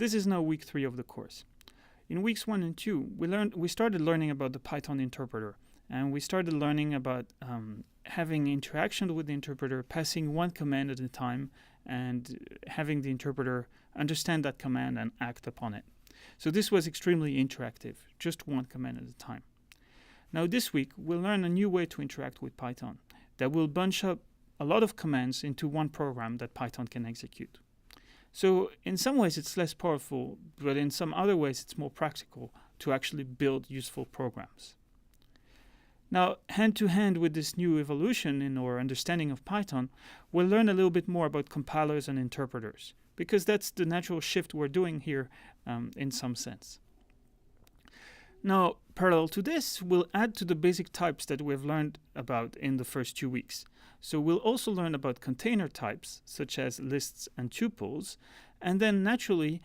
This is now week 3 of the course. In weeks 1 and 2, we started learning about the Python interpreter, and we started learning about having interaction with the interpreter, passing one command at a time, and having the interpreter understand that command and act upon it. So this was extremely interactive, just one command at a time. Now this week, we'll learn a new way to interact with Python that will bunch up a lot of commands into one program that Python can execute. So in some ways it's less powerful, but in some other ways it's more practical to actually build useful programs. Now, hand to hand with this new evolution in our understanding of Python, we'll learn a little bit more about compilers and interpreters, because that's the natural shift we're doing here in some sense. Now, parallel to this, we'll add to the basic types that we've learned about in the first 2 weeks. So we'll also learn about container types, such as lists and tuples, and then naturally,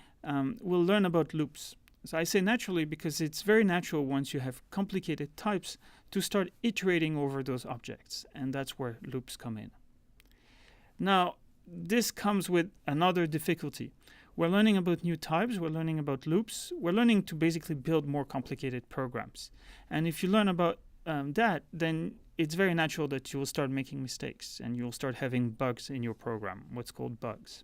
we'll learn about loops. So I say naturally because it's very natural once you have complicated types to start iterating over those objects, and that's where loops come in. Now, this comes with another difficulty. We're learning about new types, we're learning about loops, we're learning to basically build more complicated programs. And if you learn about that, then it's very natural that you will start making mistakes and you'll start having bugs in your program, what's called bugs.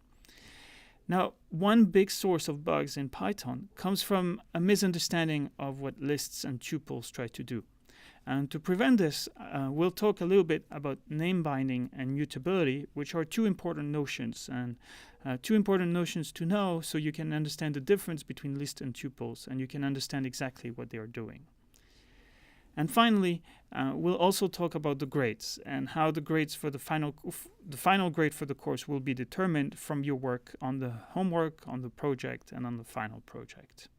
Now, one big source of bugs in Python comes from a misunderstanding of what lists and tuples try to do. And to prevent this, we'll talk a little bit about name binding and mutability, which are two important notions, and two important notions to know so you can understand the difference between lists and tuples, and you can understand exactly what they are doing. And finally, we'll also talk about the grades and how the grades for the final grade for the course will be determined from your work on the homework, on the project, and on the final project.